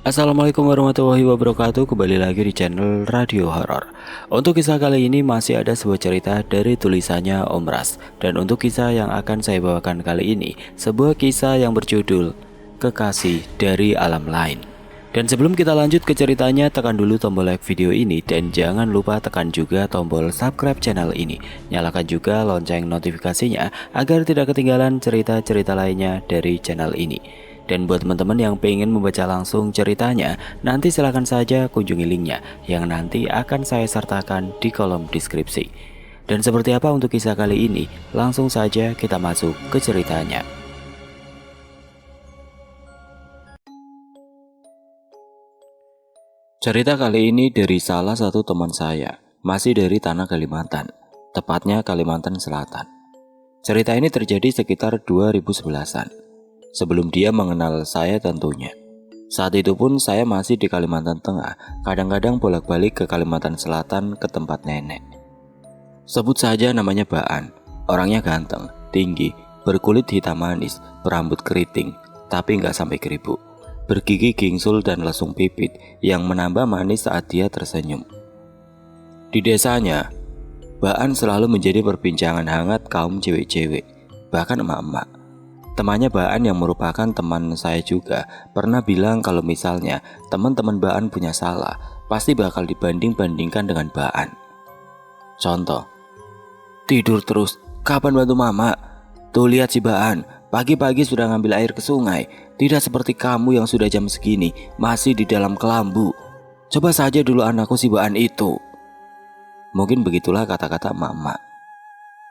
Assalamualaikum warahmatullahi wabarakatuh. Kembali lagi di channel Radio Horor. Untuk kisah kali ini masih ada sebuah cerita dari tulisannya Om Ras. Dan untuk kisah yang akan saya bawakan kali ini, sebuah kisah yang berjudul Kekasih dari Alam Lain. Dan sebelum kita lanjut ke ceritanya, tekan dulu tombol like video ini dan jangan lupa tekan juga tombol subscribe channel ini. Nyalakan juga lonceng notifikasinya agar tidak ketinggalan cerita-cerita lainnya dari channel ini. Dan buat teman-teman yang pengen membaca langsung ceritanya, nanti silahkan saja kunjungi linknya yang nanti akan saya sertakan di kolom deskripsi. Dan seperti apa untuk kisah kali ini, langsung saja kita masuk ke ceritanya. Cerita kali ini dari salah satu teman saya, masih dari tanah Kalimantan, tepatnya Kalimantan Selatan. Cerita ini terjadi sekitar 2011-an. Sebelum dia mengenal saya tentunya. Saat itu pun saya masih di Kalimantan Tengah, kadang-kadang bolak-balik ke Kalimantan Selatan ke tempat nenek. Sebut saja namanya Baan. Orangnya ganteng, tinggi, berkulit hitam manis, berambut keriting, tapi nggak sampai keriput. Bergigi gingsul dan lesung pipit yang menambah manis saat dia tersenyum. Di desanya, Baan selalu menjadi perbincangan hangat kaum cewek-cewek, bahkan emak-emak. Temannya Baan yang merupakan teman saya juga pernah bilang kalau misalnya teman-teman Baan punya salah, pasti bakal dibanding-bandingkan dengan Baan. Contoh, tidur terus, kapan bantu mama? Tuh lihat si Baan, pagi-pagi sudah ngambil air ke sungai. Tidak seperti kamu yang sudah jam segini, masih di dalam kelambu. Coba saja dulu anakku si Baan itu. Mungkin begitulah kata-kata emak-emak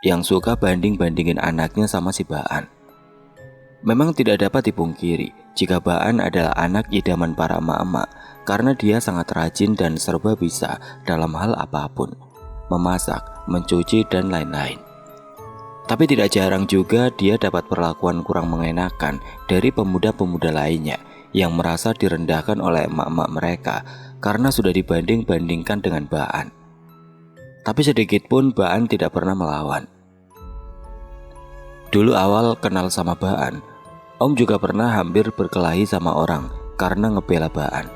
yang suka banding-bandingin anaknya sama si Baan. Memang tidak dapat dipungkiri jika Baan adalah anak idaman para emak-emak karena dia sangat rajin dan serba bisa dalam hal apapun, memasak, mencuci, dan lain-lain. Tapi tidak jarang juga dia dapat perlakuan kurang mengenakan dari pemuda-pemuda lainnya yang merasa direndahkan oleh emak-emak mereka karena sudah dibanding-bandingkan dengan Baan. Tapi sedikit pun Baan tidak pernah melawan. Dulu awal kenal sama Baan, Om juga pernah hampir berkelahi sama orang karena ngebela Baan.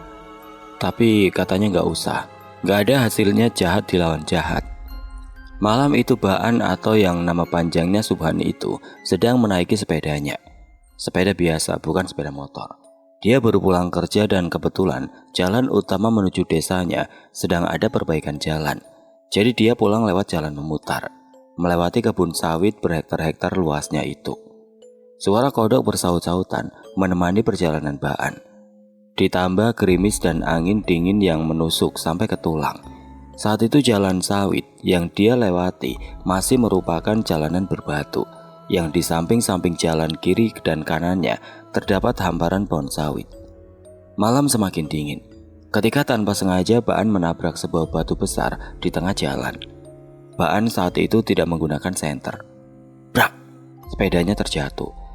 Tapi katanya nggak usah, nggak ada hasilnya jahat dilawan jahat. Malam itu Baan atau yang nama panjangnya Subhani itu sedang menaiki sepedanya. Sepeda biasa, bukan sepeda motor. Dia baru pulang kerja dan kebetulan jalan utama menuju desanya sedang ada perbaikan jalan. Jadi dia pulang lewat jalan memutar, melewati kebun sawit berhektar-hektar luasnya itu. Suara kodok bersaut-sautan menemani perjalanan Baan. Ditambah gerimis dan angin dingin yang menusuk sampai ke tulang. Saat itu jalan sawit yang dia lewati masih merupakan jalanan berbatu, yang di samping-samping jalan kiri dan kanannya terdapat hamparan pohon sawit. Malam semakin dingin, ketika tanpa sengaja Baan menabrak sebuah batu besar di tengah jalan. Baan saat itu tidak menggunakan senter. Brak! Sepedanya terjatuh.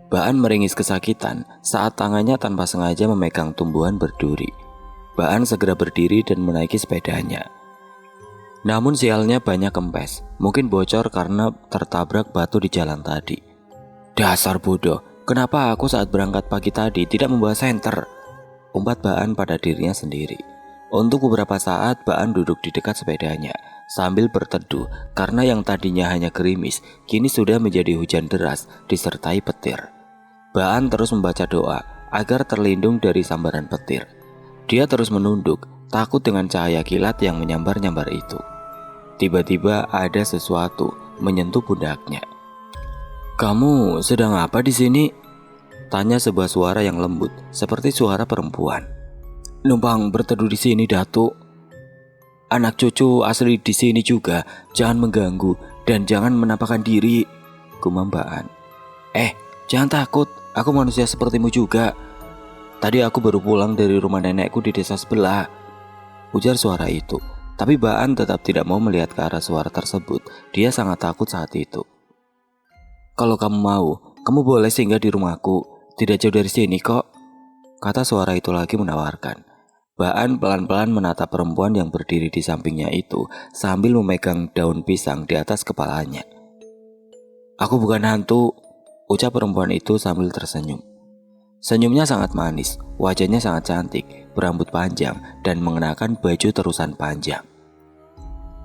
Baan meringis kesakitan saat tangannya tanpa sengaja memegang tumbuhan berduri. Baan segera berdiri dan menaiki sepedanya. Namun sialnya banyak kempes, mungkin bocor karena tertabrak batu di jalan tadi. Dasar bodoh, kenapa aku saat berangkat pagi tadi tidak membawa senter? Umpat Baan pada dirinya sendiri. Untuk beberapa saat Baan duduk di dekat sepedanya sambil berteduh karena yang tadinya hanya gerimis kini sudah menjadi hujan deras disertai petir. Baan terus membaca doa agar terlindung dari sambaran petir. Dia terus menunduk, takut dengan cahaya kilat yang menyambar-nyambar itu. Tiba-tiba ada sesuatu menyentuh pundaknya. "Kamu sedang apa di sini?" tanya sebuah suara yang lembut, seperti suara perempuan. "Numpang berteduh di sini, Datuk. Anak cucu asli di sini juga, jangan mengganggu dan jangan menampakkan diri," gumam Baan. Jangan takut, aku manusia sepertimu juga. Tadi aku baru pulang dari rumah nenekku di desa sebelah, ujar suara itu. Tapi Baan tetap tidak mau melihat ke arah suara tersebut. Dia sangat takut saat itu. "Kalau kamu mau, kamu boleh singgah di rumahku. Tidak jauh dari sini kok," kata suara itu lagi menawarkan. Baan pelan-pelan menatap perempuan yang berdiri di sampingnya itu sambil memegang daun pisang di atas kepalanya. "Aku bukan hantu," ucap perempuan itu sambil tersenyum. Senyumnya sangat manis, wajahnya sangat cantik, berambut panjang, dan mengenakan baju terusan panjang.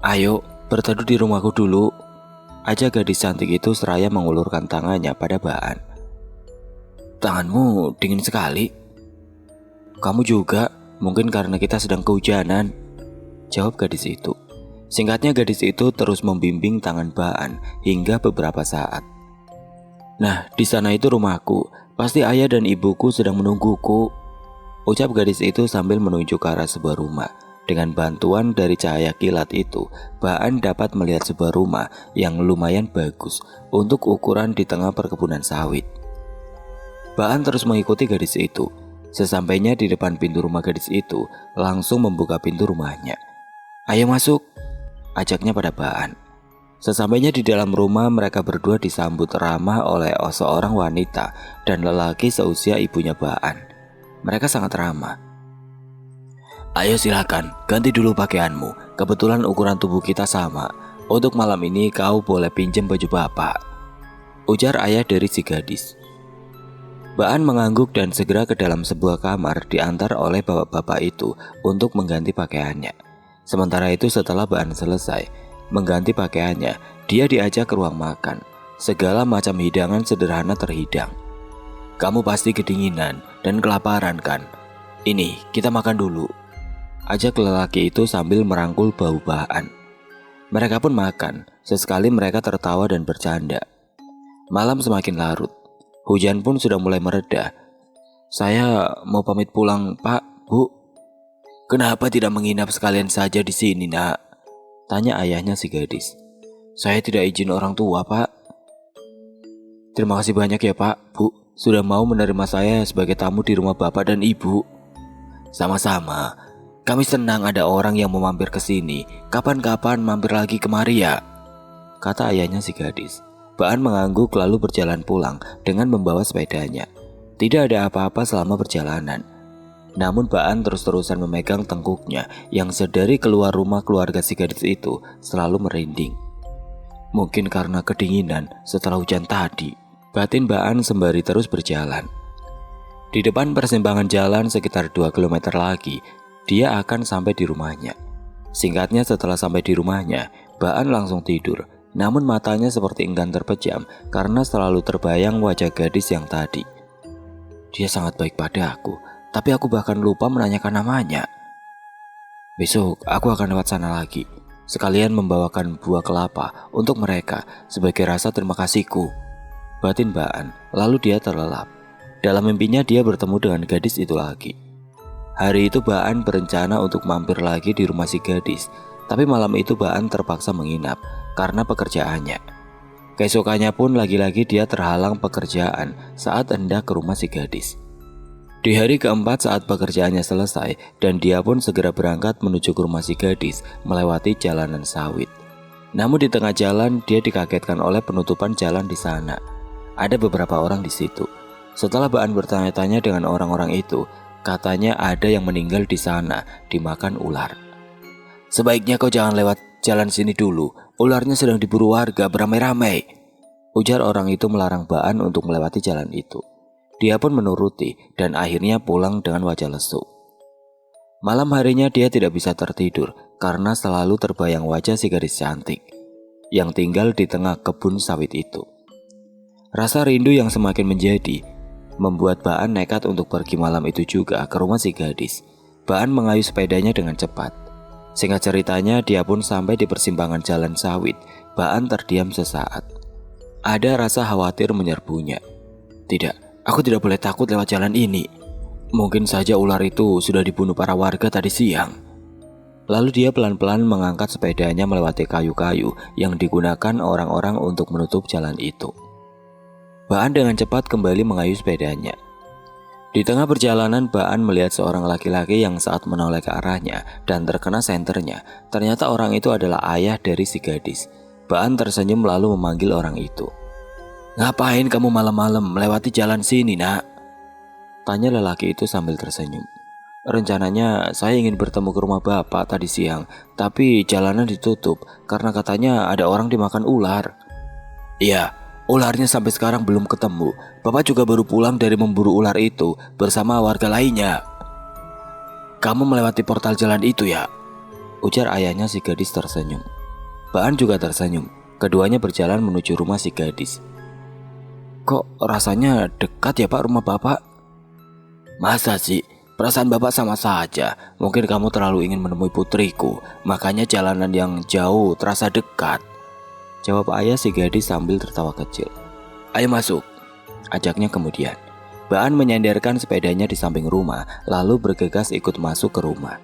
"Ayo, berteduh di rumahku dulu," ajak gadis cantik itu seraya mengulurkan tangannya pada Baan. "Tanganmu dingin sekali." "Kamu juga, mungkin karena kita sedang kehujanan," jawab gadis itu. Singkatnya gadis itu terus membimbing tangan Baan hingga beberapa saat. "Nah, di sana itu rumahku. Pasti ayah dan ibuku sedang menungguku," ucap gadis itu sambil menunjuk ke arah sebuah rumah. Dengan bantuan dari cahaya kilat itu, Baan dapat melihat sebuah rumah yang lumayan bagus untuk ukuran di tengah perkebunan sawit. Baan terus mengikuti gadis itu. Sesampainya di depan pintu rumah gadis itu, langsung membuka pintu rumahnya. "Ayo masuk," ajaknya pada Baan. Sesampainya di dalam rumah, mereka berdua disambut ramah oleh seorang wanita dan lelaki seusia ibunya Baan. Mereka sangat ramah. "Ayo silakan, ganti dulu pakaianmu. Kebetulan ukuran tubuh kita sama. Untuk malam ini kau boleh pinjam baju bapak," ujar ayah dari si gadis. Baan mengangguk dan segera ke dalam sebuah kamar diantar oleh bapak-bapak itu untuk mengganti pakaiannya. Sementara itu setelah Baan selesai mengganti pakaiannya, dia diajak ke ruang makan. Segala macam hidangan sederhana terhidang. "Kamu pasti kedinginan dan kelaparan kan? Ini, kita makan dulu," ajak lelaki itu sambil merangkul bahu Baan. Mereka pun makan, sesekali mereka tertawa dan bercanda. Malam semakin larut. Hujan pun sudah mulai mereda. "Saya mau pamit pulang, Pak, Bu." "Kenapa tidak menginap sekalian saja di sini, Nak?" tanya ayahnya si gadis. "Saya tidak izin orang tua, Pak." "Terima kasih banyak ya, Pak, Bu, sudah mau menerima saya sebagai tamu di rumah Bapak dan Ibu." "Sama-sama. Kami senang ada orang yang mau mampir ke sini. Kapan-kapan mampir lagi kemari ya," kata ayahnya si gadis. Baan mengangguk lalu berjalan pulang dengan membawa sepedanya. Tidak ada apa-apa selama perjalanan. Namun Baan terus-terusan memegang tengkuknya yang sedari keluar rumah keluarga si gadis itu selalu merinding. Mungkin karena kedinginan setelah hujan tadi, batin Baan sembari terus berjalan. Di depan persimpangan jalan sekitar 2 km lagi, dia akan sampai di rumahnya. Singkatnya setelah sampai di rumahnya, Baan langsung tidur. Namun matanya seperti enggan terpejam karena selalu terbayang wajah gadis yang tadi. "Dia sangat baik pada aku, tapi aku bahkan lupa menanyakan namanya. Besok aku akan lewat sana lagi, sekalian membawakan buah kelapa untuk mereka sebagai rasa terima kasihku," batin Baan. Lalu dia terlelap. Dalam mimpinya dia bertemu dengan gadis itu lagi. Hari itu Baan berencana untuk mampir lagi di rumah si gadis, tapi malam itu Baan terpaksa menginap karena pekerjaannya. Keesokannya pun lagi-lagi dia terhalang pekerjaan saat hendak ke rumah si gadis. Di hari keempat saat pekerjaannya selesai dan dia pun segera berangkat menuju ke rumah si gadis melewati jalanan sawit. Namun di tengah jalan dia dikagetkan oleh penutupan jalan di sana. Ada beberapa orang di situ. Setelah Baan bertanya-tanya dengan orang-orang itu, katanya ada yang meninggal di sana dimakan ular. "Sebaiknya kau jangan lewat jalan sini dulu, ularnya sedang diburu warga beramai-ramai," ujar orang itu melarang Baan untuk melewati jalan itu. Dia pun menuruti dan akhirnya pulang dengan wajah lesu. Malam harinya dia tidak bisa tertidur karena selalu terbayang wajah si gadis cantik yang tinggal di tengah kebun sawit itu. Rasa rindu yang semakin menjadi membuat Baan nekat untuk pergi malam itu juga ke rumah si gadis. Baan mengayuh sepedanya dengan cepat. Singkat ceritanya, dia pun sampai di persimpangan jalan sawit. Baan terdiam sesaat. Ada rasa khawatir menyerbunya. "Tidak, aku tidak boleh takut lewat jalan ini. Mungkin saja ular itu sudah dibunuh para warga tadi siang." Lalu dia pelan-pelan mengangkat sepedanya melewati kayu-kayu yang digunakan orang-orang untuk menutup jalan itu. Baan dengan cepat kembali mengayuh sepedanya. Di tengah perjalanan, Baan melihat seorang laki-laki yang saat menoleh ke arahnya dan terkena senternya. Ternyata orang itu adalah ayah dari si gadis. Baan tersenyum lalu memanggil orang itu. "Ngapain kamu malam-malam melewati jalan sini, Nak?" tanya lelaki itu sambil tersenyum. "Rencananya saya ingin bertemu ke rumah bapak tadi siang, tapi jalanan ditutup karena katanya ada orang dimakan ular." "Iya, Ularnya sampai sekarang belum ketemu. Bapak juga baru pulang dari memburu ular itu bersama warga lainnya. Kamu melewati portal jalan itu ya? Ujar ayahnya si gadis tersenyum. Baan juga tersenyum. Keduanya berjalan menuju rumah si gadis. Kok rasanya dekat ya Pak rumah Bapak? Masa sih? Perasaan Bapak sama saja. Mungkin kamu terlalu ingin menemui putriku, makanya jalanan yang jauh terasa dekat. Jawab ayah si gadis sambil tertawa kecil. Ayo masuk, ajaknya kemudian. Baan menyandarkan sepedanya di samping rumah, lalu bergegas ikut masuk ke rumah.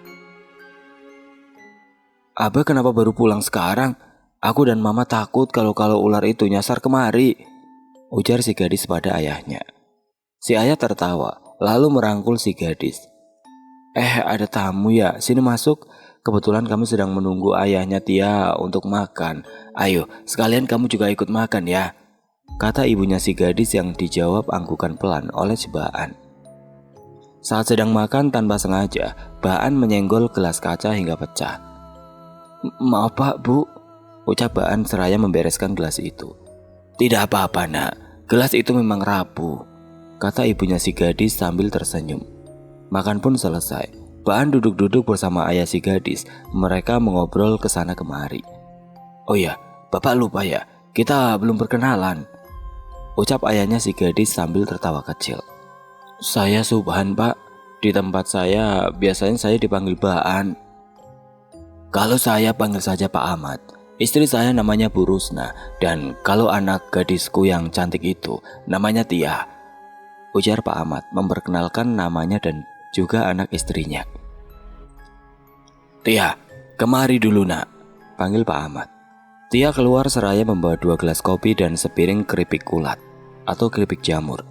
Abah kenapa baru pulang sekarang? Aku dan mama takut kalau ular itu nyasar kemari, ujar si gadis pada ayahnya. Si ayah tertawa, lalu merangkul si gadis. Ada tamu ya, sini masuk. Kebetulan kami sedang menunggu ayahnya Tia untuk makan. Ayo, sekalian kamu juga ikut makan ya, kata ibunya si gadis yang dijawab anggukan pelan oleh si Baan. Saat sedang makan tanpa sengaja, Baan menyenggol gelas kaca hingga pecah. Maaf Pak, Bu, ucap Baan seraya membereskan gelas itu. Tidak apa-apa nak, gelas itu memang rapuh, kata ibunya si gadis sambil tersenyum. Makan pun selesai. Baan duduk-duduk bersama ayah si gadis. Mereka mengobrol kesana kemari. Oh ya, Bapak lupa ya, kita belum berkenalan, ucap ayahnya si gadis sambil tertawa kecil. Saya Subhan Pak, di tempat saya biasanya saya dipanggil Baan. Kalau saya panggil saja Pak Ahmad. Istri saya namanya Bu Rusna, dan kalau anak gadisku yang cantik itu namanya Tia, ujar Pak Ahmad memperkenalkan namanya dan juga anak istrinya. Tia, kemari dulu nak, panggil Pak Ahmad. Tia keluar seraya membawa 2 gelas kopi dan sepiring keripik ulat atau keripik jamur.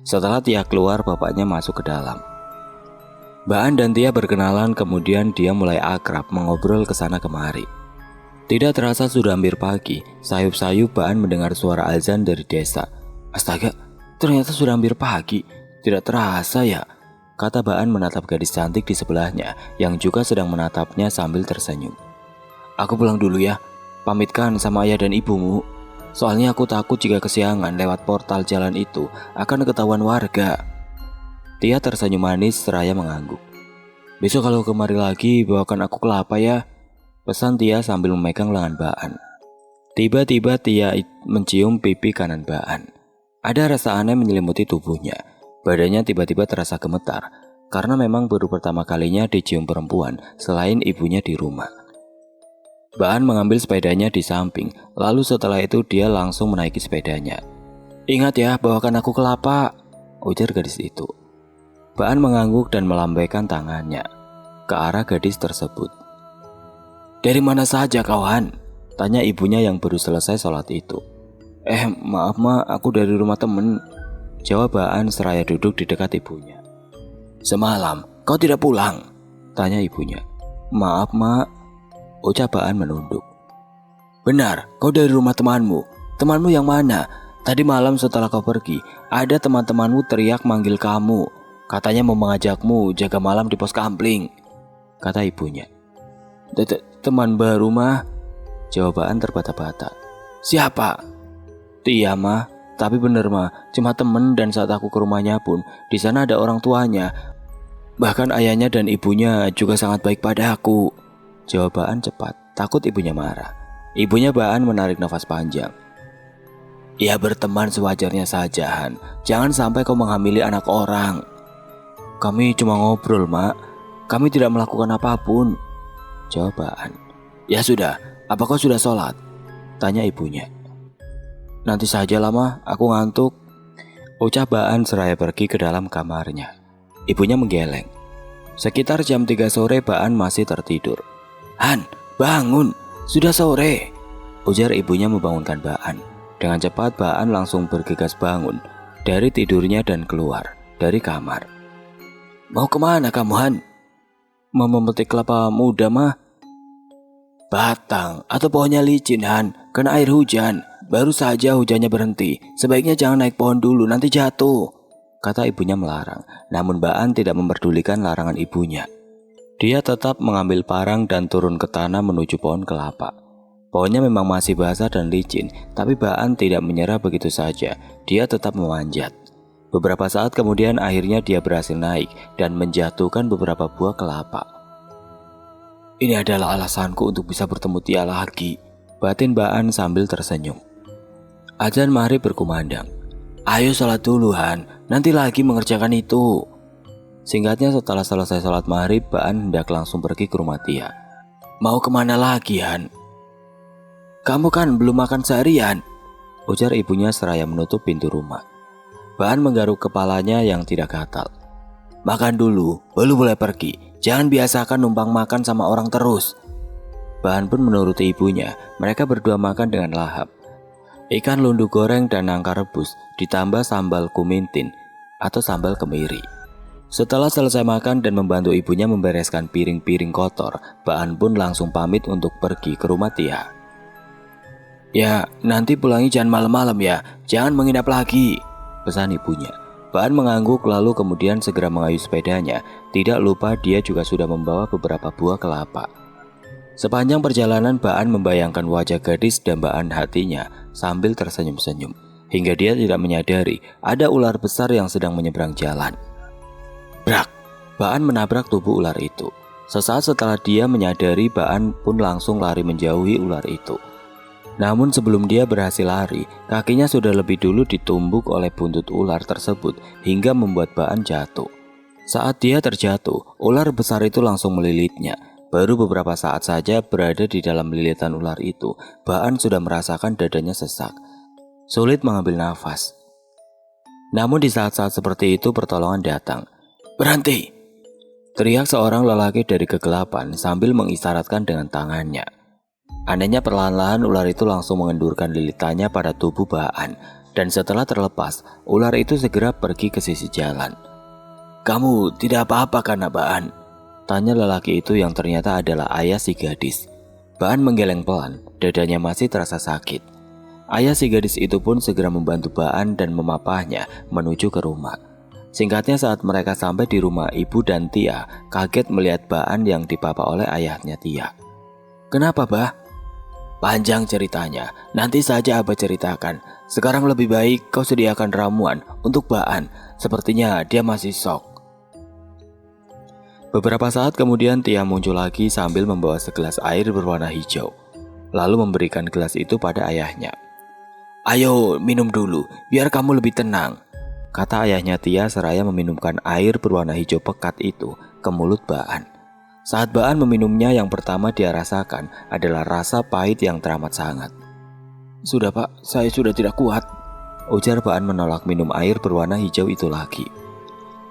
Setelah Tia keluar, bapaknya masuk ke dalam. Baan dan Tia berkenalan, kemudian dia mulai akrab mengobrol kesana kemari. Tidak terasa sudah hampir pagi. Sayup-sayup Baan mendengar suara azan dari desa. Astaga, ternyata sudah hampir pagi. Tidak terasa ya, kata Baan menatap gadis cantik di sebelahnya yang juga sedang menatapnya sambil tersenyum. Aku pulang dulu ya, pamitkan sama ayah dan ibumu. Soalnya aku takut jika kesiangan lewat portal jalan itu akan ketahuan warga. Tia tersenyum manis seraya mengangguk. Besok kalau kemari lagi bawakan aku kelapa ya, pesan Tia sambil memegang lengan Baan. Tiba-tiba Tia mencium pipi kanan Baan. Ada rasa aneh menyelimuti tubuhnya. Badannya tiba-tiba terasa gemetar, karena memang baru pertama kalinya dicium perempuan selain ibunya di rumah. Baan mengambil sepedanya di samping, lalu setelah itu dia langsung menaiki sepedanya. Ingat ya, bawakan aku kelapa, ujar gadis itu. Baan mengangguk dan melambaikan tangannya ke arah gadis tersebut. Dari mana saja kawan? Tanya ibunya yang baru selesai sholat itu. Maaf ma, aku dari rumah temen, jawab Baan seraya duduk di dekat ibunya. Semalam kau tidak pulang? Tanya ibunya. Maaf mak, ucap Baan menunduk. Benar, kau dari rumah temanmu. Temanmu yang mana? Tadi malam setelah kau pergi, ada teman-temanmu teriak manggil kamu. Katanya mau mengajakmu jaga malam di pos kampling, kata ibunya. Teman baru mah, jawab Baan terbata-bata. Siapa? Tia mah. Tapi bener mah, cuma temen, dan saat aku ke rumahnya pun di sana ada orang tuanya. Bahkan ayahnya dan ibunya juga sangat baik pada aku. Jawab Baan cepat, takut ibunya marah. Ibunya Baan menarik nafas panjang. Ya berteman sewajarnya saja Han, jangan sampai kau menghamili anak orang. Kami cuma ngobrol mak, kami tidak melakukan apapun, jawab Baan. Ya sudah, apa kau sudah sholat? Tanya ibunya. Nanti saja lama, aku ngantuk, ucap Baan seraya pergi ke dalam kamarnya. Ibunya menggeleng. Sekitar jam 3 sore Baan masih tertidur. Han, bangun, sudah sore, ujar ibunya membangunkan Baan. Dengan cepat Baan langsung bergegas bangun dari tidurnya dan keluar dari kamar. Mau kemana kamu Han? Mau memetik kelapa muda mah. Batang atau pohonnya licin Han, kena air hujan. Baru saja hujannya berhenti, sebaiknya jangan naik pohon dulu, nanti jatuh, kata ibunya melarang. Namun Baan tidak memperdulikan larangan ibunya. Dia tetap mengambil parang dan turun ke tanah menuju pohon kelapa. Pohonnya memang masih basah dan licin, tapi Baan tidak menyerah begitu saja. Dia tetap memanjat. Beberapa saat kemudian akhirnya dia berhasil naik dan menjatuhkan beberapa buah kelapa. Ini adalah alasanku untuk bisa bertemu Tia lagi, batin Baan sambil tersenyum. Azan maghrib berkumandang. Ayo sholat dulu Han, nanti lagi mengerjakan itu. Singkatnya setelah selesai sholat maghrib, Baan hendak langsung pergi ke rumah Tia. Mau kemana lagi Han? Kamu kan belum makan seharian, ujar ibunya seraya menutup pintu rumah. Baan menggaruk kepalanya yang tidak gatal. Makan dulu, baru boleh pergi. Jangan biasakan numpang makan sama orang terus. Baan pun menuruti ibunya. Mereka berdua makan dengan lahap. Ikan lundu goreng dan nangka rebus ditambah sambal kumintin atau sambal kemiri. Setelah selesai makan dan membantu ibunya membereskan piring-piring kotor, Baan pun langsung pamit untuk pergi ke rumah Tia. Ya, nanti pulangi jangan malam-malam ya, jangan menginap lagi, pesan ibunya. Baan mengangguk lalu kemudian segera mengayuh sepedanya. Tidak lupa dia juga sudah membawa beberapa buah kelapa. Sepanjang perjalanan Baan membayangkan wajah gadis dambaan hatinya sambil tersenyum-senyum. Hingga dia tidak menyadari ada ular besar yang sedang menyeberang jalan. Brak! Baan menabrak tubuh ular itu. Sesaat setelah dia menyadari, Baan pun langsung lari menjauhi ular itu. Namun sebelum dia berhasil lari, kakinya sudah lebih dulu ditumbuk oleh buntut ular tersebut hingga membuat Baan jatuh. Saat dia terjatuh, ular besar itu langsung melilitnya. Baru beberapa saat saja berada di dalam lilitan ular itu, Baan sudah merasakan dadanya sesak. Sulit mengambil nafas. Namun di saat-saat seperti itu pertolongan datang. Berhenti! Teriak seorang lelaki dari kegelapan sambil mengisyaratkan dengan tangannya. Anehnya perlahan-lahan ular itu langsung mengendurkan lilitannya pada tubuh Baan. Dan setelah terlepas, ular itu segera pergi ke sisi jalan. Kamu tidak apa-apa kan Baan? Tanya lelaki itu yang ternyata adalah ayah si gadis. Baan menggeleng pelan, dadanya masih terasa sakit. Ayah si gadis itu pun segera membantu Baan dan memapahnya menuju ke rumah. Singkatnya saat mereka sampai di rumah ibu dan Tia, kaget melihat Baan yang dipapa oleh ayahnya Tia. Kenapa bah? Panjang ceritanya, nanti saja Abah ceritakan. Sekarang lebih baik kau sediakan ramuan untuk Baan, sepertinya dia masih shock. Beberapa saat kemudian Tia muncul lagi sambil membawa segelas air berwarna hijau. Lalu memberikan gelas itu pada ayahnya. Ayo minum dulu, biar kamu lebih tenang, kata ayahnya Tia seraya meminumkan air berwarna hijau pekat itu ke mulut Baan. Saat Baan meminumnya, yang pertama dia rasakan adalah rasa pahit yang teramat sangat. Sudah pak, saya sudah tidak kuat, ujar Baan menolak minum air berwarna hijau itu lagi.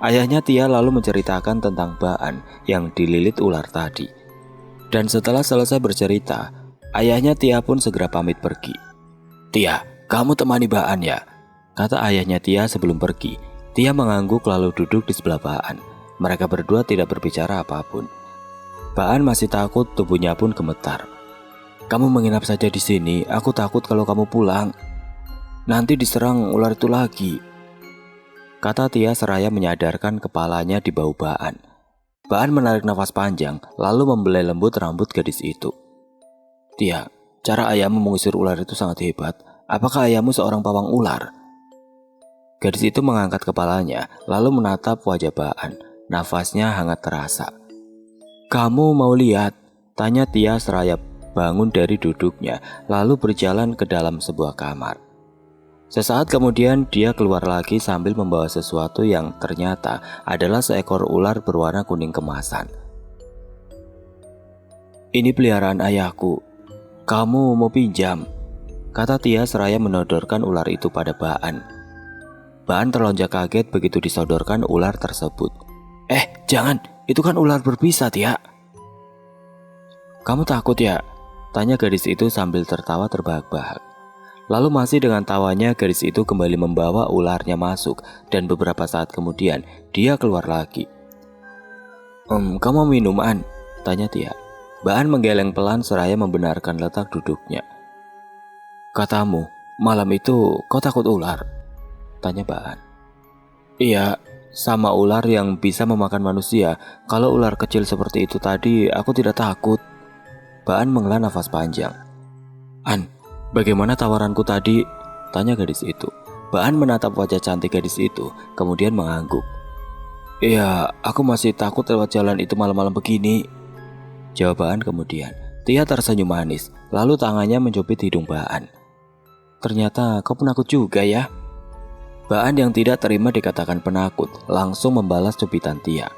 Ayahnya Tia lalu menceritakan tentang Baan yang dililit ular tadi. Dan setelah selesai bercerita, ayahnya Tia pun segera pamit pergi. Tia, kamu temani Baan ya, kata ayahnya Tia sebelum pergi. Tia mengangguk lalu duduk di sebelah Baan. Mereka berdua tidak berbicara apapun. Baan masih takut, tubuhnya pun gemetar. Kamu menginap saja di sini, aku takut kalau kamu pulang nanti diserang ular itu lagi, kata Tia seraya menyadarkan kepalanya di bau Baan. Baan menarik nafas panjang lalu membelai lembut rambut gadis itu. Tia, cara ayahmu mengusir ular itu sangat hebat. Apakah ayahmu seorang pawang ular? Gadis itu mengangkat kepalanya lalu menatap wajah Baan. Nafasnya hangat terasa. Kamu mau lihat? Tanya Tia seraya bangun dari duduknya lalu berjalan ke dalam sebuah kamar. Sesaat kemudian dia keluar lagi sambil membawa sesuatu yang ternyata adalah seekor ular berwarna kuning kemasan. Ini peliharaan ayahku, kamu mau pinjam? Kata Tia seraya menodorkan ular itu pada Baan. Baan terlonjak kaget begitu disodorkan ular tersebut. Jangan, itu kan ular berbisa Tia. Kamu takut ya? Tanya gadis itu sambil tertawa terbahak-bahak. Lalu masih dengan tawanya gadis itu kembali membawa ularnya masuk dan beberapa saat kemudian dia keluar lagi. Kamu minuman? Tanya Tia. Baan menggeleng pelan seraya membenarkan letak duduknya. Katamu, malam itu kau takut ular? Tanya Baan. Iya, sama ular yang bisa memakan manusia. Kalau ular kecil seperti itu tadi, aku tidak takut. Baan menghela nafas panjang. "An, bagaimana tawaranku tadi?" tanya gadis itu. Baan menatap wajah cantik gadis itu, kemudian mengangguk. "Iya, aku masih takut lewat jalan itu malam-malam begini," jawab Baan kemudian. Tia tersenyum manis, lalu tangannya mencubit hidung Baan. "Ternyata kau penakut juga ya?" Baan yang tidak terima dikatakan penakut langsung membalas cubitan Tia.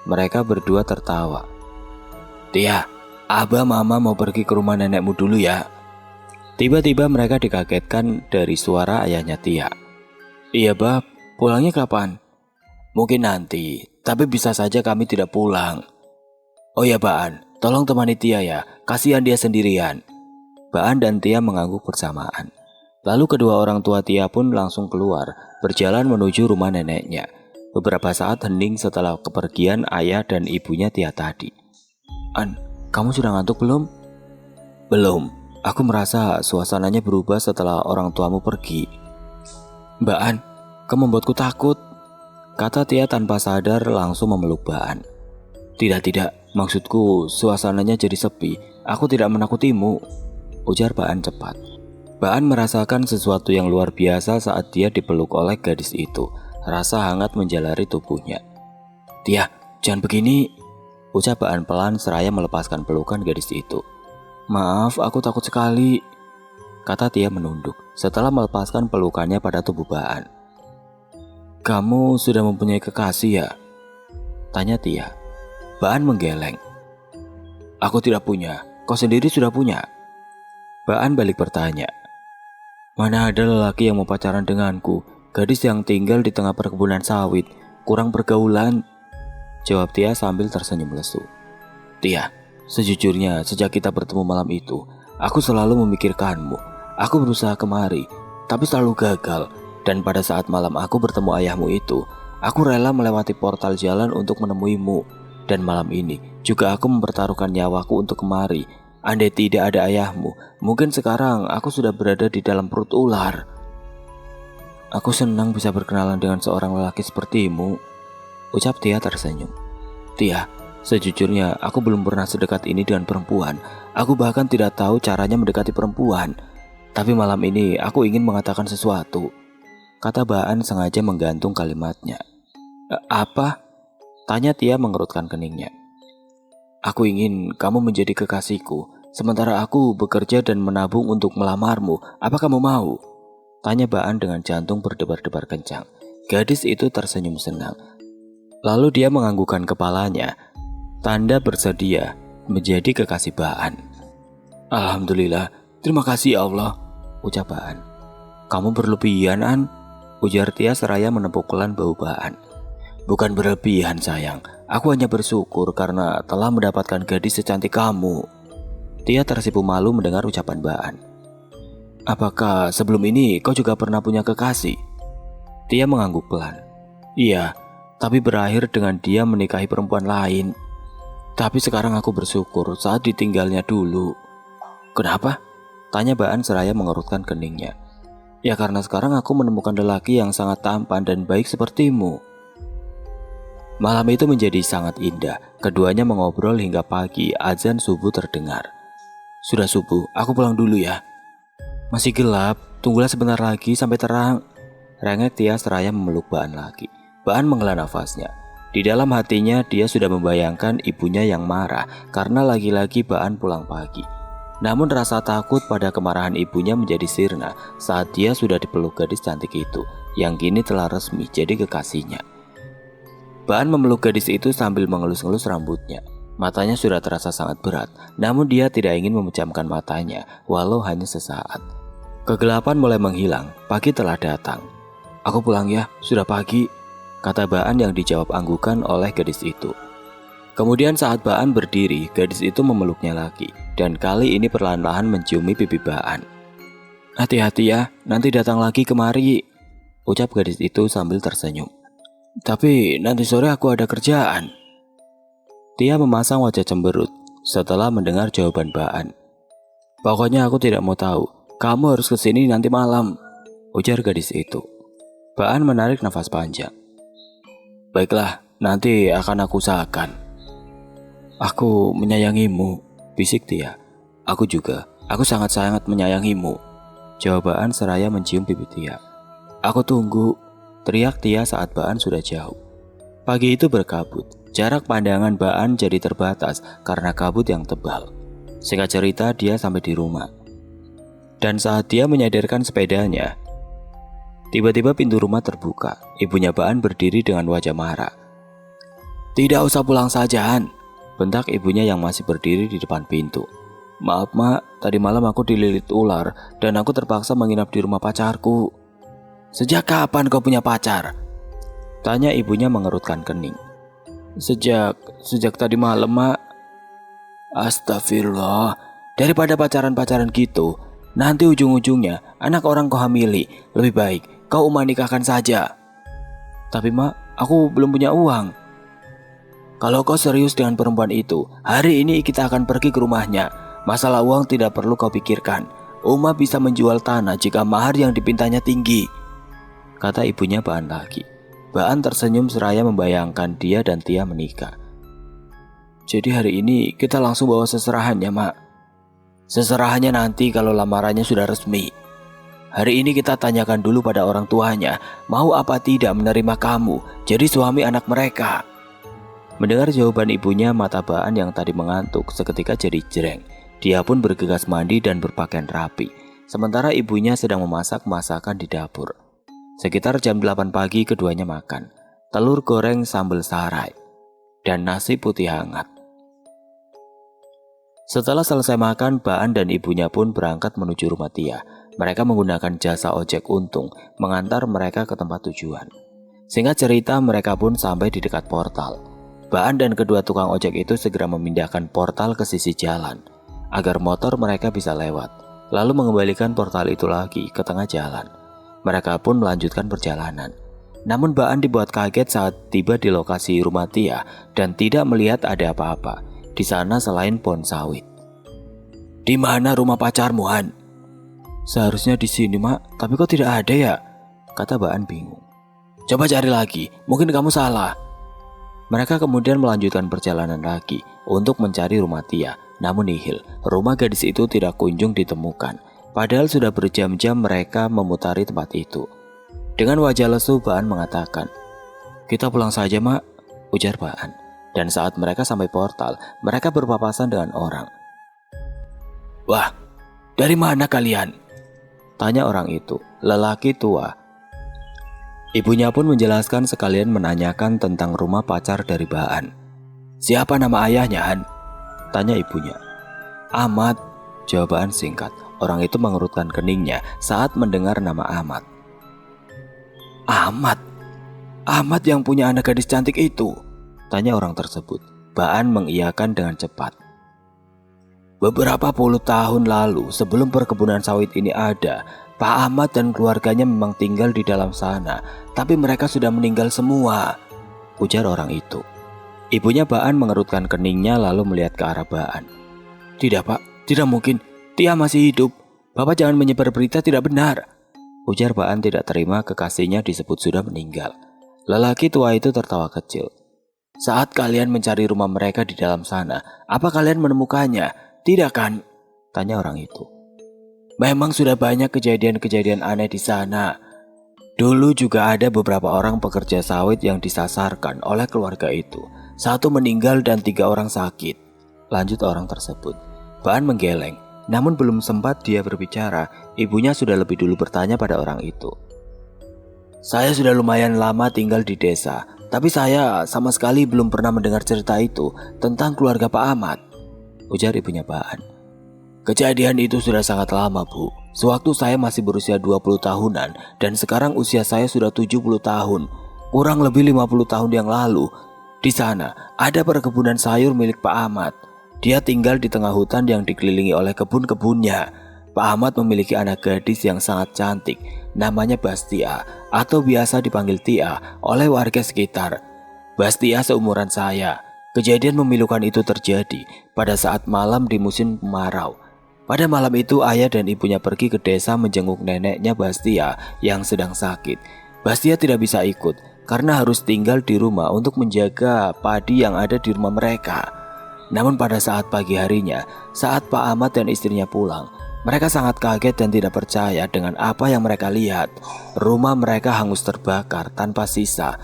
Mereka berdua tertawa. "Tia, Abah Mama mau pergi ke rumah nenekmu dulu ya." Tiba-tiba mereka dikagetkan dari suara ayahnya Tia. "Iya Bab, pulangnya kapan?" "Mungkin nanti, tapi bisa saja kami tidak pulang." "Oh ya Baan, tolong temani Tia ya, kasihan dia sendirian." Baan dan Tia mengangguk bersamaan. Lalu kedua orang tua Tia pun langsung keluar, berjalan menuju rumah neneknya. Beberapa saat hening setelah kepergian ayah dan ibunya Tia tadi. "An, kamu sudah ngantuk belum?" "Belum, aku merasa suasananya berubah setelah orang tuamu pergi." "Mbak An, kamu membuatku takut," kata Tia tanpa sadar langsung memeluk Baan. Tidak, maksudku suasananya jadi sepi, aku tidak menakutimu," ujar Baan cepat. Baan merasakan sesuatu yang luar biasa saat dia dipeluk oleh gadis itu. Rasa hangat menjalari tubuhnya. "Tia, jangan begini," ucap Baan pelan seraya melepaskan pelukan gadis itu. "Maaf, aku takut sekali," kata Tia menunduk setelah melepaskan pelukannya pada tubuh Baan. "Kamu sudah mempunyai kekasih ya?" tanya Tia. Baan menggeleng. "Aku tidak punya, kau sendiri sudah punya?" Baan balik bertanya. "Mana ada lelaki yang mau pacaran denganku, gadis yang tinggal di tengah perkebunan sawit, kurang pergaulan," jawab Tia sambil tersenyum lesu. "Tia, sejujurnya sejak kita bertemu malam itu, aku selalu memikirkanmu. Aku berusaha kemari, tapi selalu gagal. Dan pada saat malam aku bertemu ayahmu itu, aku rela melewati portal jalan untuk menemuimu. Dan malam ini juga aku mempertaruhkan nyawaku untuk kemari. Andai tidak ada ayahmu, mungkin sekarang aku sudah berada di dalam perut ular." "Aku senang bisa berkenalan dengan seorang lelaki sepertimu," ucap Tia tersenyum. "Tia, sejujurnya aku belum pernah sedekat ini dengan perempuan. Aku bahkan tidak tahu caranya mendekati perempuan. Tapi malam ini aku ingin mengatakan sesuatu," kata Baan sengaja menggantung kalimatnya. "Apa?" tanya Tia mengerutkan keningnya. "Aku ingin kamu menjadi kekasihku, sementara aku bekerja dan menabung untuk melamarmu. Apa kamu mau?" tanya Baan dengan jantung berdebar-debar kencang. Gadis itu tersenyum senang. Lalu dia menganggukkan kepalanya, tanda bersedia menjadi kekasih Baan. "Alhamdulillah, terima kasih ya Allah," ucap Baan. "Kamu berlebihan, An," ujar Tia seraya menepuk pelan bau Baan. "Bukan berlebihan sayang, aku hanya bersyukur karena telah mendapatkan gadis secantik kamu." Tia tersipu malu mendengar ucapan Baan. "Apakah sebelum ini kau juga pernah punya kekasih?" Tia mengangguk pelan. "Iya, tapi berakhir dengan dia menikahi perempuan lain. Tapi sekarang aku bersyukur saat ditinggalnya dulu." "Kenapa?" tanya Baan seraya mengerutkan keningnya. "Ya karena sekarang aku menemukan lelaki yang sangat tampan dan baik sepertimu." Malam itu menjadi sangat indah. Keduanya mengobrol hingga pagi. Azan subuh terdengar. "Sudah subuh, aku pulang dulu ya." "Masih gelap, tunggulah sebentar lagi sampai terang," rengek Tia seraya memeluk Baan lagi. Baan menghela nafasnya. Di dalam hatinya dia sudah membayangkan ibunya yang marah karena lagi-lagi Baan pulang pagi. Namun rasa takut pada kemarahan ibunya menjadi sirna saat dia sudah dipeluk gadis cantik itu, yang kini telah resmi jadi kekasihnya. Baan memeluk gadis itu sambil mengelus-ngelus rambutnya. Matanya sudah terasa sangat berat, namun dia tidak ingin memejamkan matanya, walau hanya sesaat. Kegelapan mulai menghilang, pagi telah datang. "Aku pulang ya, sudah pagi," kata Baan yang dijawab anggukan oleh gadis itu. Kemudian saat Baan berdiri, gadis itu memeluknya lagi, dan kali ini perlahan-lahan menciumi pipi Baan. "Hati-hati ya, nanti datang lagi kemari," ucap gadis itu sambil tersenyum. "Tapi nanti sore aku ada kerjaan." Tia memasang wajah cemberut setelah mendengar jawaban Baan. "Pokoknya aku tidak mau tahu, kamu harus kesini nanti malam," ujar gadis itu. Baan menarik nafas panjang. "Baiklah, nanti akan aku usahakan." "Aku menyayangimu," bisik Tia. "Aku juga, Aku sangat-sangat menyayangimu, jawaban seraya mencium pipi Tia. Aku tunggu, teriak Tia saat Baan sudah jauh. Pagi itu berkabut, jarak pandangan Baan jadi terbatas karena kabut yang tebal. Singkat cerita dia sampai di rumah. Dan saat dia menyadarkan sepedanya, tiba-tiba pintu rumah terbuka. Ibunya Baan berdiri dengan wajah marah. Tidak usah pulang saja, Han, bentak ibunya yang masih berdiri di depan pintu. Maaf mak, tadi malam aku dililit ular dan aku terpaksa menginap di rumah pacarku. Sejak kapan kau punya pacar? Tanya ibunya mengerutkan kening. Sejak tadi malam mak. Astagfirullah, daripada pacaran-pacaran gitu, nanti ujung-ujungnya anak orang kau hamili. Lebih baik kau nikahkan saja. Tapi mak, aku belum punya uang. Kalau kau serius dengan perempuan itu, hari ini kita akan pergi ke rumahnya. Masalah uang tidak perlu kau pikirkan. Uma bisa menjual tanah jika mahar yang dipintanya tinggi, kata ibunya Baan lagi. Baan tersenyum seraya membayangkan dia dan Tia menikah. Jadi hari ini kita langsung bawa seserahannya, mak. Seserahannya nanti kalau lamarannya sudah resmi. Hari ini kita tanyakan dulu pada orang tuanya, mau apa tidak menerima kamu jadi suami anak mereka. Mendengar jawaban ibunya, mata Baan yang tadi mengantuk seketika jadi jreng. Dia pun bergegas mandi dan berpakaian rapi, sementara ibunya sedang memasak masakan di dapur. Sekitar jam 8 pagi keduanya makan telur goreng sambal sarai dan nasi putih hangat. Setelah selesai makan, Baan dan ibunya pun berangkat menuju rumah Tia. Mereka menggunakan jasa ojek untung mengantar mereka ke tempat tujuan. Singkat cerita, mereka pun sampai di dekat portal. Baan dan kedua tukang ojek itu segera memindahkan portal ke sisi jalan agar motor mereka bisa lewat, lalu mengembalikan portal itu lagi ke tengah jalan. Mereka pun melanjutkan perjalanan. Namun Baan dibuat kaget saat tiba di lokasi rumah Tia dan tidak melihat ada apa-apa di sana selain pohon sawit. Di mana rumah pacarmu, Han? Seharusnya di sini, mak, tapi kok tidak ada ya? Kata Baan bingung. Coba cari lagi, mungkin kamu salah. Mereka kemudian melanjutkan perjalanan lagi untuk mencari rumah Tia. Namun nihil, rumah gadis itu tidak kunjung ditemukan. Padahal sudah berjam-jam mereka memutari tempat itu. Dengan wajah lesu, Baan mengatakan, kita pulang saja, mak, ujar Baan. Dan saat mereka sampai portal, mereka berpapasan dengan orang. Wah, dari mana kalian? Tanya orang itu, lelaki tua. Ibunya pun menjelaskan sekalian menanyakan tentang rumah pacar dari Baan. Siapa nama ayahnya, Han? Tanya ibunya. Ahmad, jawaban singkat. Orang itu mengerutkan keningnya saat mendengar nama Ahmad. Ahmad? Ahmad yang punya anak gadis cantik itu? Tanya orang tersebut. Baan mengiyakan dengan cepat. Beberapa puluh tahun lalu, sebelum perkebunan sawit ini ada, Pak Ahmad dan keluarganya memang tinggal di dalam sana, tapi mereka sudah meninggal semua, ujar orang itu. Ibunya Baan mengerutkan keningnya lalu melihat ke arah Baan. Tidak, Pak, tidak mungkin. Tia masih hidup. Bapak jangan menyebar berita tidak benar, ujar Baan tidak terima kekasihnya disebut sudah meninggal. Lelaki tua itu tertawa kecil. Saat kalian mencari rumah mereka di dalam sana, apa kalian menemukannya? Tidak kan? Tanya orang itu. Memang sudah banyak kejadian-kejadian aneh di sana. Dulu juga ada beberapa orang pekerja sawit yang disasarkan oleh keluarga itu. 1 meninggal dan 3 orang sakit, lanjut orang tersebut. Baan menggeleng, namun belum sempat dia berbicara, ibunya sudah lebih dulu bertanya pada orang itu. Saya sudah lumayan lama tinggal di desa, tapi saya sama sekali belum pernah mendengar cerita itu tentang keluarga Pak Ahmad, ujar ibunya Baan. Kejadian itu sudah sangat lama, Bu. Sewaktu saya masih berusia 20 tahunan dan sekarang usia saya sudah 70 tahun. Kurang lebih 50 tahun yang lalu, di sana ada perkebunan sayur milik Pak Ahmad. Dia tinggal di tengah hutan yang dikelilingi oleh kebun-kebunnya. Pak Ahmad memiliki anak gadis yang sangat cantik, namanya Bastia atau biasa dipanggil Tia oleh warga sekitar. Bastia seumuran saya. Kejadian memilukan itu terjadi pada saat malam di musim kemarau. Pada malam itu ayah dan ibunya pergi ke desa menjenguk neneknya Bastia yang sedang sakit. Bastia tidak bisa ikut karena harus tinggal di rumah untuk menjaga padi yang ada di rumah mereka. Namun pada saat pagi harinya, saat Pak Ahmad dan istrinya pulang, mereka sangat kaget dan tidak percaya dengan apa yang mereka lihat. Rumah mereka hangus terbakar tanpa sisa,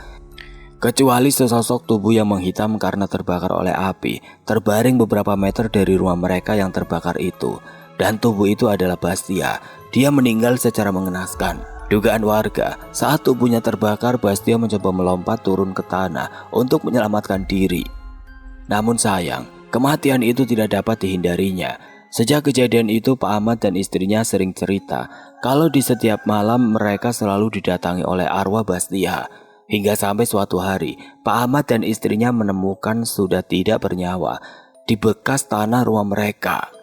kecuali sesosok tubuh yang menghitam karena terbakar oleh api, terbaring beberapa meter dari rumah mereka yang terbakar itu. Dan tubuh itu adalah Bastia. Dia meninggal secara mengenaskan. Dugaan warga, saat tubuhnya terbakar, Bastia mencoba melompat turun ke tanah untuk menyelamatkan diri. Namun sayang, kematian itu tidak dapat dihindarinya. Sejak kejadian itu, Pak Ahmad dan istrinya sering cerita kalau di setiap malam mereka selalu didatangi oleh arwah Bastia. Hingga sampai suatu hari, Pak Ahmad dan istrinya menemukan sudah tidak bernyawa di bekas tanah rumah mereka,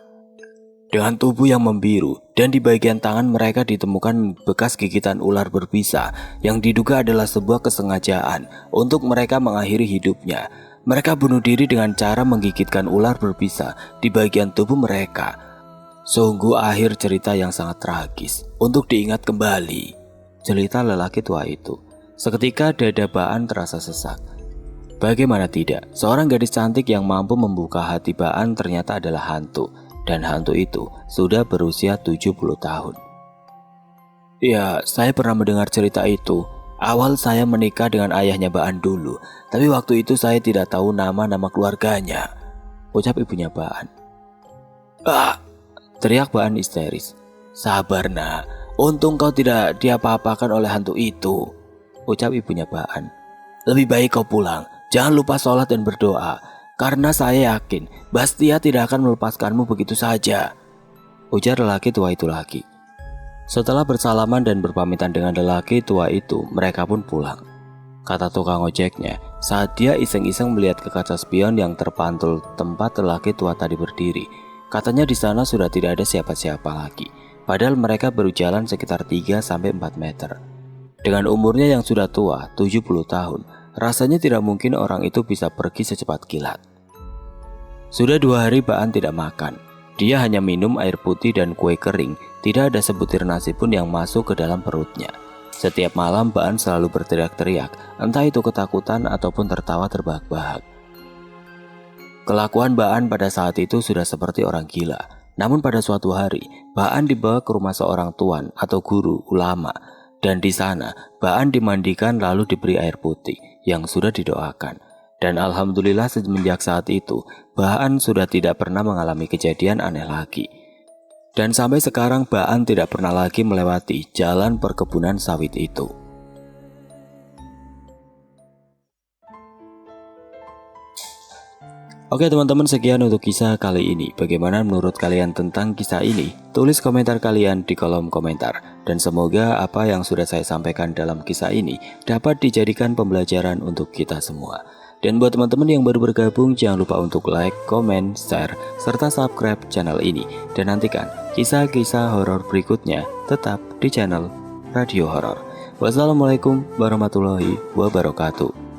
dengan tubuh yang membiru, dan di bagian tangan mereka ditemukan bekas gigitan ular berbisa yang diduga adalah sebuah kesengajaan untuk mereka mengakhiri hidupnya. Mereka bunuh diri dengan cara menggigitkan ular berbisa di bagian tubuh mereka. Sungguh akhir cerita yang sangat tragis untuk diingat kembali, cerita lelaki tua itu. Seketika dada Baan terasa sesak. Bagaimana tidak, seorang gadis cantik yang mampu membuka hati Baan ternyata adalah hantu. Dan hantu itu sudah berusia 70 tahun. Ya, saya pernah mendengar cerita itu. Awal saya menikah dengan ayahnya Baan dulu, tapi waktu itu saya tidak tahu nama-nama keluarganya, ucap ibunya Baan. Ah! Teriak Baan histeris. Sabar nak, untung kau tidak diapa-apakan oleh hantu itu, ucap ibunya Baan. Lebih baik kau pulang, jangan lupa sholat dan berdoa, karena saya yakin Bastia tidak akan melepaskanmu begitu saja, ujar lelaki tua itu lagi. Setelah bersalaman dan berpamitan dengan lelaki tua itu, mereka pun pulang. Kata tukang ojeknya, saat dia iseng-iseng melihat ke kaca spion yang terpantul tempat lelaki tua tadi berdiri. Katanya di sana sudah tidak ada siapa-siapa lagi, padahal mereka baru jalan sekitar 3-4 meter. Dengan umurnya yang sudah tua, 70 tahun, rasanya tidak mungkin orang itu bisa pergi secepat kilat. Sudah 2 hari Baan tidak makan. Dia hanya minum air putih dan kue kering, tidak ada sebutir nasi pun yang masuk ke dalam perutnya. Setiap malam Baan selalu berteriak-teriak, entah itu ketakutan ataupun tertawa terbahak-bahak. Kelakuan Baan pada saat itu sudah seperti orang gila. Namun pada suatu hari, Baan dibawa ke rumah seorang tuan atau guru ulama, dan di sana Baan dimandikan lalu diberi air putih yang sudah didoakan. Dan alhamdulillah semenjak saat itu, Baan sudah tidak pernah mengalami kejadian aneh lagi. Dan sampai sekarang Baan tidak pernah lagi melewati jalan perkebunan sawit itu. Oke teman-teman, sekian untuk kisah kali ini. Bagaimana menurut kalian tentang kisah ini? Tulis komentar kalian di kolom komentar. Dan semoga apa yang sudah saya sampaikan dalam kisah ini dapat dijadikan pembelajaran untuk kita semua. Dan buat teman-teman yang baru bergabung, jangan lupa untuk like, komen, share, serta subscribe channel ini. Dan nantikan kisah-kisah horor berikutnya tetap di channel Radio Horor. Wassalamualaikum warahmatullahi wabarakatuh.